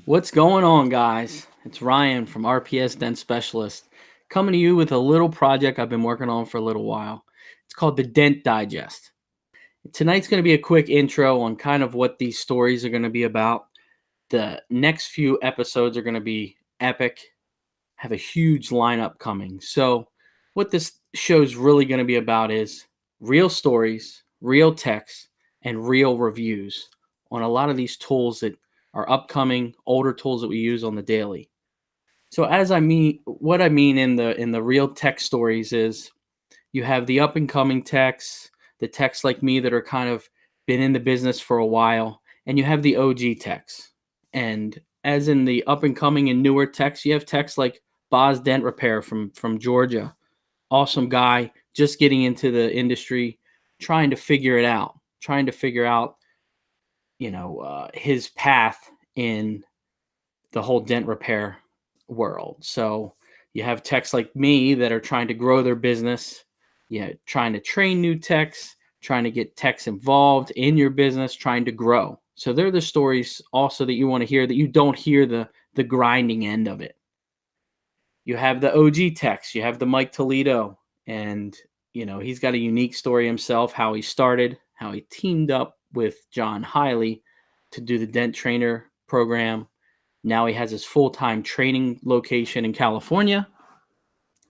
What's going on, guys? It's Ryan from RPS Dent Specialist coming to you with a little project I've been working on for a little while. It's called the Dent Digest. Tonight's going to be a quick intro on kind of what these stories are going to be about. The next few episodes are going to be epic, have a huge lineup coming. So, what this show's really going to be about is real stories, real texts, and real reviews on a lot of these tools that are upcoming, older tools that we use on the daily. So what I mean in the real tech stories is you have the up and coming techs, the techs like me that are kind of been in the business for a while, and you have the OG techs. And as in the up and coming and newer techs, you have techs like Boz Dent Repair from Georgia. Awesome guy, just getting into the industry, trying to figure it out, his path in the whole dent repair world. So you have techs like me that are trying to grow their business, trying to train new techs, trying to get techs involved in your business, trying to grow. So they're the stories also that you want to hear that you don't hear the grinding end of it. You have the OG techs, you have the Mike Toledo, and he's got a unique story himself, how he started, how he teamed up with John Hiley to do the dent trainer program. Now he has his full-time training location in California.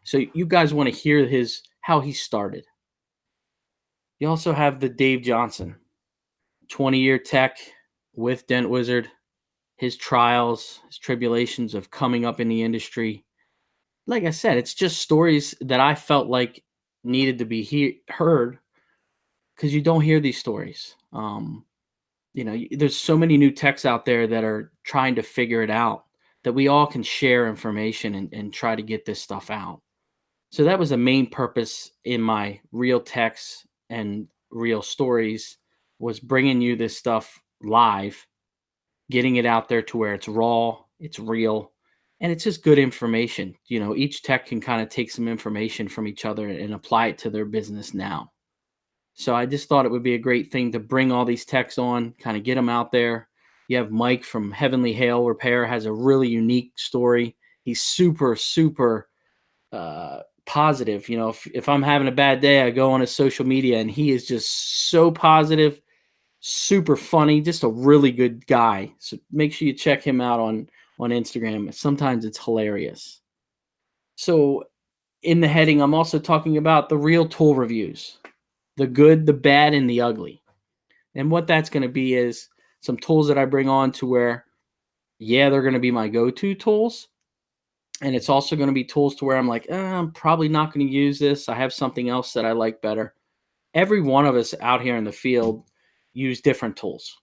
So you guys want to hear how he started. You also have the Dave Johnson, 20-year tech with Dent Wizard, his trials, his tribulations of coming up in the industry. Like I said, it's just stories that I felt like needed to be heard because you don't hear these stories. There's so many new techs out there that are trying to figure it out that we all can share information and try to get this stuff out. So that was the main purpose in my real techs and real stories, was bringing you this stuff live, getting it out there to where it's raw, it's real, and it's just good information. Each tech can kind of take some information from each other and apply it to their business now. So I just thought it would be a great thing to bring all these techs on, kind of get them out there. You have Mike from Heavenly Hail Repair, has a really unique story. He's super, super positive. If I'm having a bad day, I go on his social media and he is just so positive, super funny, just a really good guy. So make sure you check him out on Instagram. Sometimes it's hilarious. So in the heading, I'm also talking about the real tool reviews, the good, the bad, and the ugly. And what that's going to be is some tools that I bring on to where, they're going to be my go-to tools. And it's also going to be tools to where I'm like, I'm probably not going to use this. I have something else that I like better. Every one of us out here in the field use different tools.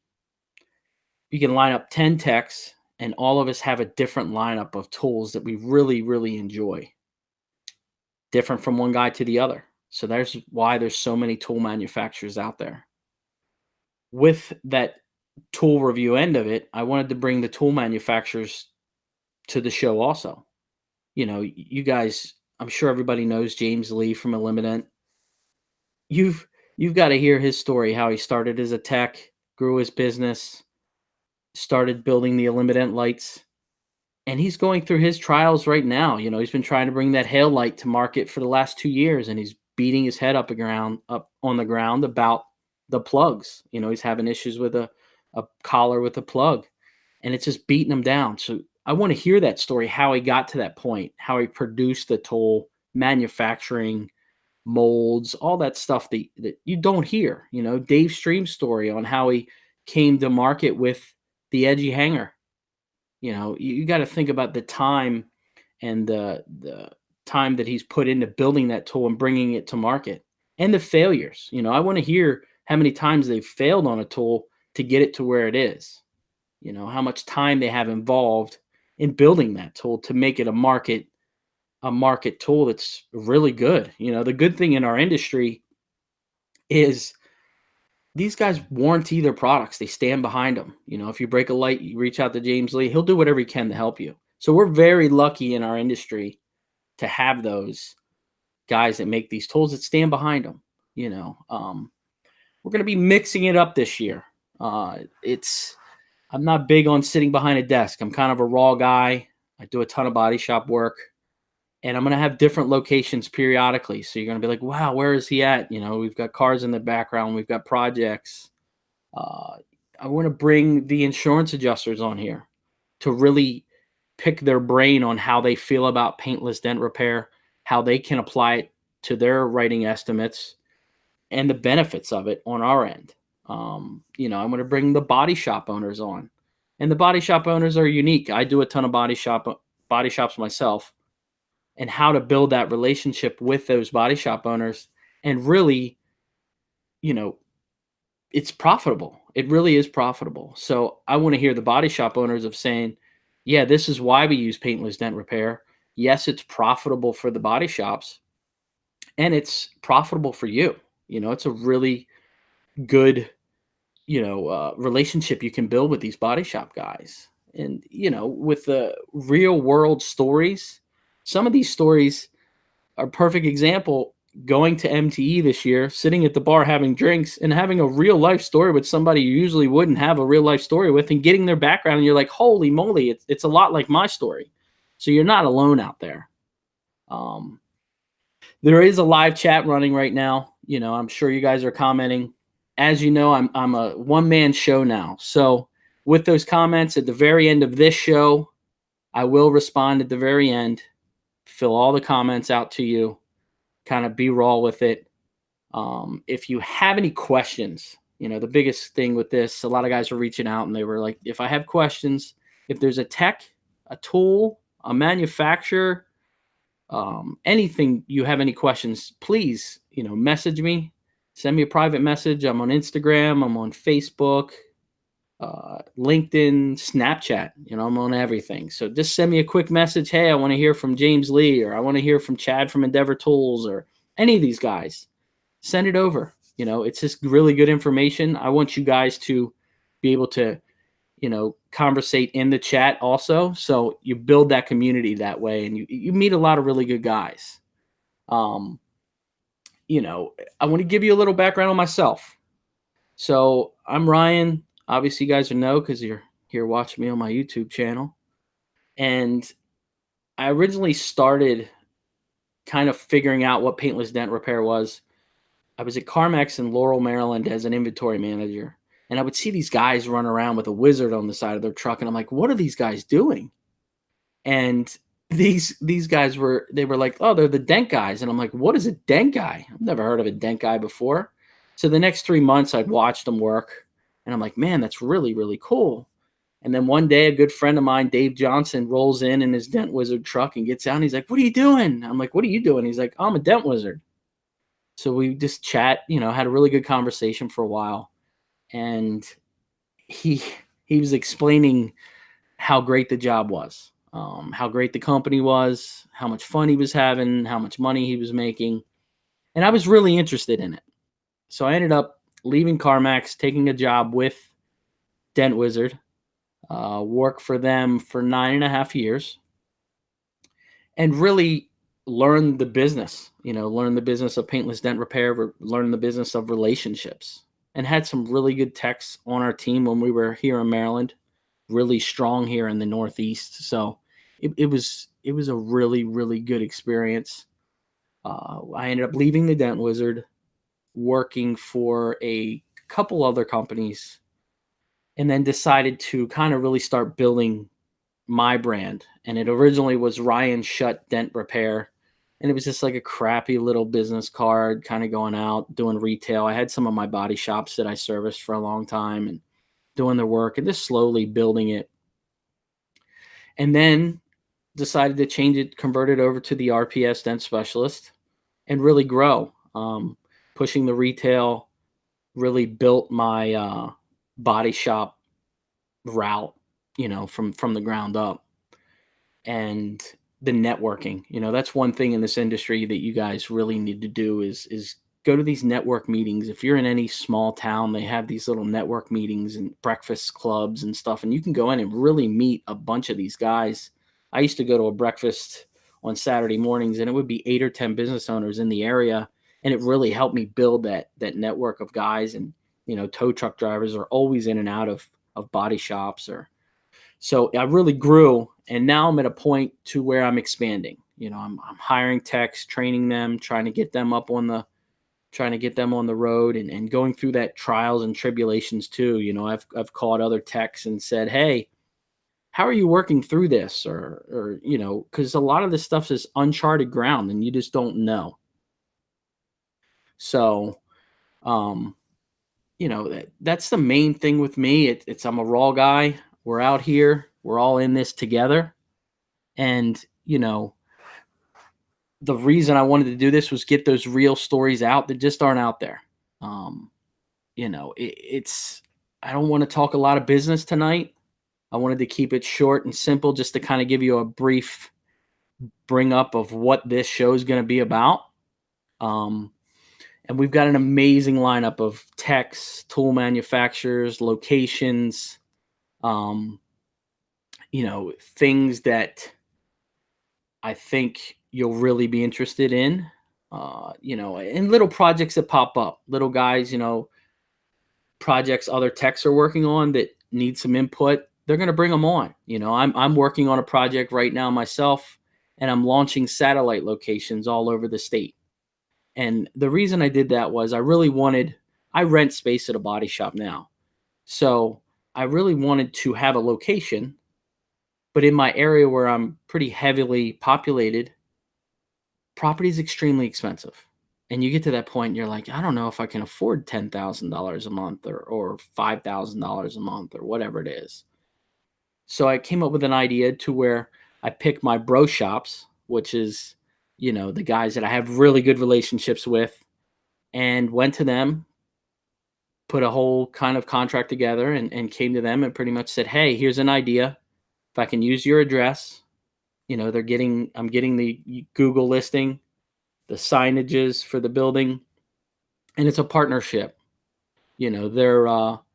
You can line up 10 techs, and all of us have a different lineup of tools that we really, really enjoy. Different from one guy to the other. So there's why there's so many tool manufacturers out there. With that tool review end of it, I wanted to bring the tool manufacturers to the show also. You guys, I'm sure everybody knows James Lee from Eliminent. You've got to hear his story, how he started as a tech, grew his business, started building the Eliminent lights, and he's going through his trials right now. He's been trying to bring that Hail light to market for the last 2 years, and he's beating his head up on the ground about the plugs. He's having issues with a collar with a plug, and it's just beating him down. So I want to hear that story, how he got to that point, how he produced the tool, manufacturing, molds, all that stuff that you don't hear. Dave Stream's story on how he came to market with the edgy hanger. You got to think about the time and the time that he's put into building that tool and bringing it to market, and the failures. I want to hear how many times they've failed on a tool to get it to where it is. How much time they have involved in building that tool to make it a market tool that's really good. The good thing in our industry is these guys warranty their products. They stand behind them. If you break a light, you reach out to James Lee, he'll do whatever he can to help you. So we're very lucky in our industry to have those guys that make these tools that stand behind them. We're going to be mixing it up this year. I'm not big on sitting behind a desk. I'm kind of a raw guy. I do a ton of body shop work, and I'm going to have different locations periodically. So you're going to be like, wow, where is he at? We've got cars in the background, we've got projects. Uh, I want to bring the insurance adjusters on here to really pick their brain on how they feel about paintless dent repair, how they can apply it to their writing estimates, and the benefits of it on our end. I'm going to bring the body shop owners on, and the body shop owners are unique. I do a ton of body shops myself, and how to build that relationship with those body shop owners, and really, you know, it's profitable. It really is profitable. So I want to hear the body shop owners of saying, yeah, this is why we use paintless dent repair. Yes, it's profitable for the body shops, and it's profitable for you. It's a really good, relationship you can build with these body shop guys. And, with the real world stories, some of these stories are a perfect example. Going to MTE this year, sitting at the bar having drinks and having a real life story with somebody you usually wouldn't have a real life story with, and getting their background, and you're like, holy moly, it's a lot like my story. So you're not alone out there. There is a live chat running right now. I'm sure you guys are commenting. As you know, I'm a one-man show now. So with those comments at the very end of this show, I will respond at the very end, fill all the comments out to you, kind of be raw with it. If you have any questions, the biggest thing with this, a lot of guys were reaching out and they were like, if I have questions, if there's a tech, a tool, a manufacturer, anything, you have any questions, please, message me, send me a private message. I'm on Instagram, I'm on Facebook, LinkedIn, Snapchat, I'm on everything. So just send me a quick message. Hey, I want to hear from James Lee, or I want to hear from Chad from Endeavor Tools, or any of these guys. Send it over. It's just really good information. I want you guys to be able to, conversate in the chat also. So you build that community that way, and you meet a lot of really good guys. I want to give you a little background on myself. So I'm Ryan. Obviously, you guys know because you're here watching me on my YouTube channel. And I originally started kind of figuring out what paintless dent repair was. I was at CarMax in Laurel, Maryland as an inventory manager. And I would see these guys run around with a wizard on the side of their truck. And I'm like, what are these guys doing? And these guys were like, oh, they're the dent guys. And I'm like, what is a dent guy? I've never heard of a dent guy before. So the next 3 months I'd watched them work. And I'm like, man, that's really, really cool. And then one day a good friend of mine, Dave Johnson, rolls in his Dent Wizard truck and gets out. And he's like, what are you doing? I'm like, what are you doing? He's like, I'm a Dent Wizard. So we just chat, had a really good conversation for a while. And he was explaining how great the job was, how great the company was, how much fun he was having, how much money he was making. And I was really interested in it. So I ended up leaving CarMax, taking a job with Dent Wizard, work for them for 9.5 years, and really learn the business, learn the business of paintless dent repair, learn the business of relationships, and had some really good techs on our team when we were here in Maryland, really strong here in the Northeast. So it was a really, really good experience. I ended up leaving the Dent Wizard, working for a couple other companies, and then decided to kind of really start building my brand. And it originally was Ryan Shutt Dent Repair. And it was just like a crappy little business card, kind of going out, doing retail. I had some of my body shops that I serviced for a long time and doing their work and just slowly building it. And then decided to change it, convert it over to the RPS Dent Specialist and really grow. Pushing the retail, really built my body shop route, from the ground up. And the networking, that's one thing in this industry that you guys really need to do is go to these network meetings. If you're in any small town, they have these little network meetings and breakfast clubs and stuff, and you can go in and really meet a bunch of these guys. I used to go to a breakfast on Saturday mornings, and it would be 8 or 10 business owners in the area, and it really helped me build that network of guys. And tow truck drivers are always in and out of of body shops. Or so I really grew, and now I'm at a point to where I'm expanding. I'm hiring techs, training them, trying to get them on the road, and going through that trials and tribulations too. I've called other techs and said, hey, how are you working through this? Or because a lot of this stuff is uncharted ground and you just don't know. So, um, that's the main thing with me. It's I'm a raw guy. We're out here. We're all in this together. And, the reason I wanted to do this was get those real stories out that just aren't out there. Um, it's I don't want to talk a lot of business tonight. I wanted to keep it short and simple, just to kind of give you a brief bring up of what this show is going to be about. And we've got an amazing lineup of techs, tool manufacturers, locations, um, things that I think you'll really be interested in. And little projects that pop up, little guys, projects other techs are working on that need some input. They're going to bring them on. I'm working on a project right now myself, and I'm launching satellite locations all over the state. And the reason I did that was I rent space at a body shop now. So I really wanted to have a location, but in my area where I'm pretty heavily populated, property is extremely expensive. And you get to that point, and you're like, I don't know if I can afford $10,000 a month or $5,000 a month or whatever it is. So I came up with an idea to where I pick my bro shops, which is, the guys that I have really good relationships with, and went to them, put a whole kind of contract together, and came to them and pretty much said, hey, here's an idea. If I can use your address, I'm getting the Google listing, the signages for the building, and it's a partnership. I'll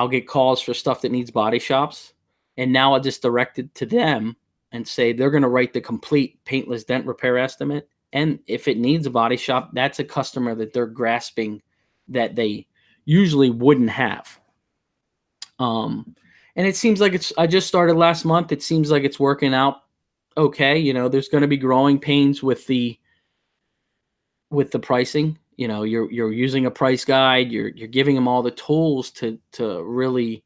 get calls for stuff that needs body shops, and now I'll just direct it to them and say they're going to write the complete paintless dent repair estimate. And if it needs a body shop, that's a customer that they're grasping that they usually wouldn't have. And it seems like I just started last month. It seems like it's working out okay. There's going to be growing pains with the pricing. You're using a price guide. You're giving them all the tools to really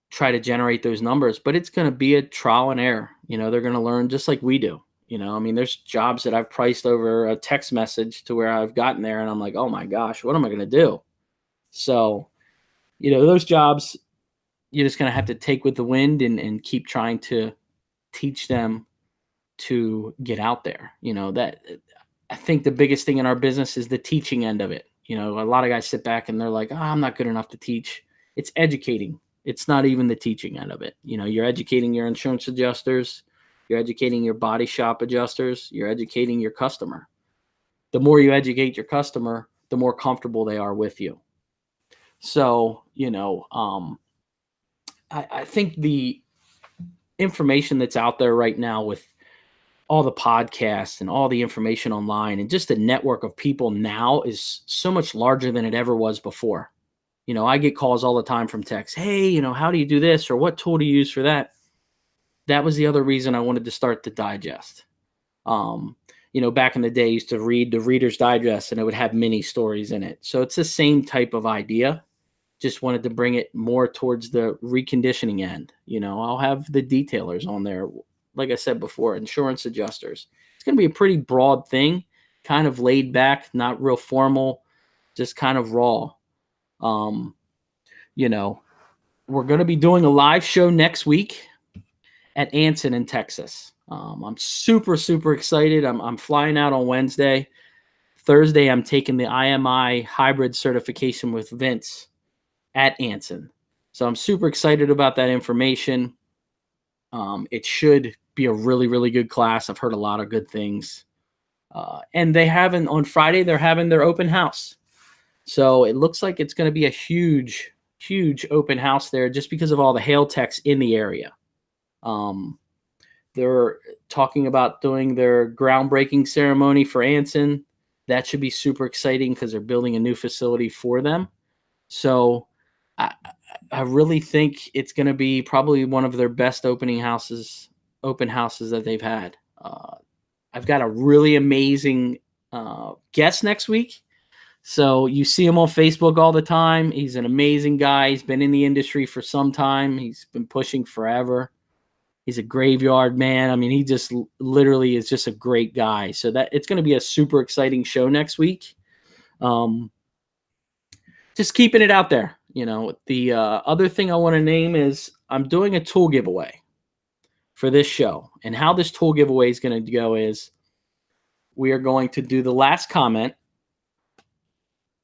try to generate those numbers, but it's going to be a trial and error. They're going to learn just like we do. There's jobs that I've priced over a text message to where I've gotten there and I'm like, oh my gosh, what am I going to do? So, those jobs, you're just going to have to take with the wind and keep trying to teach them to get out there. That I think the biggest thing in our business is the teaching end of it. A lot of guys sit back and they're like, I'm not good enough to teach. It's educating. It's not even the teaching end of it. You're educating your insurance adjusters. You're educating your body shop adjusters. You're educating your customer. The more you educate your customer, the more comfortable they are with you. So, I think the information that's out there right now with all the podcasts and all the information online and just the network of people now is so much larger than it ever was before. I get calls all the time from techs. Hey, how do you do this? Or what tool do you use for that? That was the other reason I wanted to start the digest. Back in the day, I used to read the Reader's Digest and it would have mini stories in it. So it's the same type of idea. Just wanted to bring it more towards the reconditioning end. I'll have the detailers on there. Like I said before, insurance adjusters. It's going to be a pretty broad thing, kind of laid back, not real formal, just kind of raw. We're going to be doing a live show next week at Anson in Texas. I'm super, super excited. I'm flying out on Wednesday. Thursday, I'm taking the IMI hybrid certification with Vince at Anson. So I'm super excited about that information. It should be a really, really good class. I've heard a lot of good things. And on Friday, they're having their open house. So it looks like it's going to be a huge, huge open house there just because of all the hail techs in the area. They're talking about doing their groundbreaking ceremony for Anson. That should be super exciting because they're building a new facility for them. So I really think it's going to be probably one of their best open houses that they've had. I've got a really amazing guest next week. So you see him on Facebook all the time. He's an amazing guy. He's been in the industry for some time. He's been pushing forever. He's a graveyard man. I mean, he just literally is just a great guy. So that it's going to be a super exciting show next week. Just keeping it out there. The other thing I want to name is I'm doing a tool giveaway for this show. And how this tool giveaway is going to go is we are going to do the last comment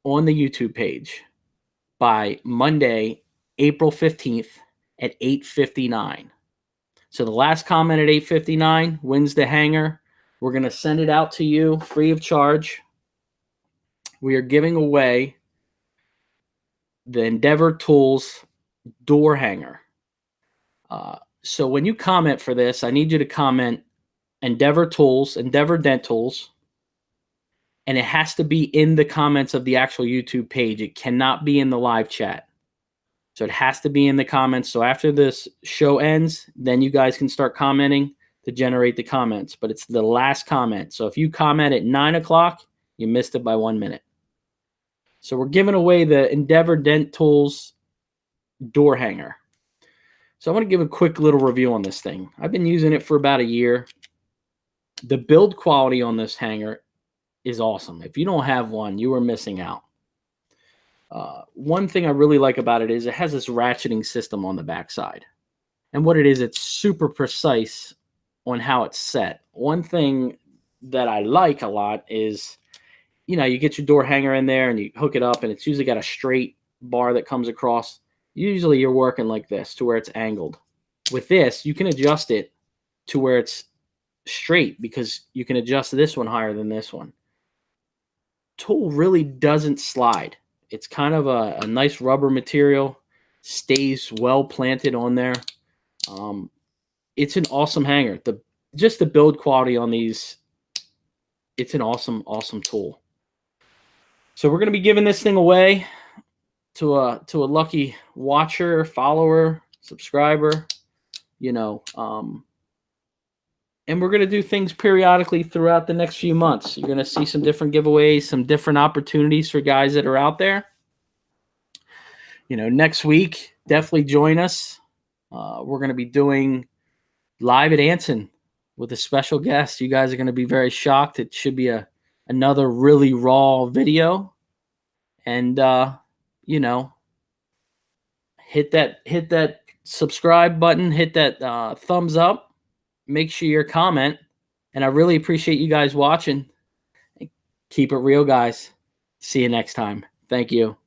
on the YouTube page by Monday, April 15th at 8:59. So the last comment at 8:59 wins the hanger. We're going to send it out to you free of charge. We are giving away the Endeavor Tools door hanger. So when you comment for this, I need you to comment Endeavor Tools, Endeavor Dent Tools, and it has to be in the comments of the actual YouTube page. It cannot be in the live chat. So it has to be in the comments. So after this show ends, then you guys can start commenting to generate the comments. But it's the last comment. So if you comment at 9 o'clock, you missed it by 1 minute. So we're giving away the Endeavor Dent Tools door hanger. So I want to give a quick little review on this thing. I've been using it for about a year. The build quality on this hanger is awesome. If you don't have one, you are missing out. One thing I really like about it is it has this ratcheting system on the backside. And what it is, it's super precise on how it's set. One thing that I like a lot is, you get your door hanger in there and you hook it up and it's usually got a straight bar that comes across. Usually you're working like this to where it's angled. With this, you can adjust it to where it's straight because you can adjust this one higher than this one. Tool really doesn't slide. It's kind of a nice rubber material, stays well planted on there. It's an awesome hanger. Just the build quality on these, it's an awesome, awesome tool. So we're going to be giving this thing away to a lucky watcher, follower, subscriber, and we're going to do things periodically throughout the next few months. You're going to see some different giveaways, some different opportunities for guys that are out there. Next week, definitely join us. We're going to be doing live at Anson with a special guest. You guys are going to be very shocked. It should be another really raw video. And, hit that subscribe button, hit that thumbs up. Make sure you comment, and I really appreciate you guys watching. Keep it real, guys. See you next time. Thank you.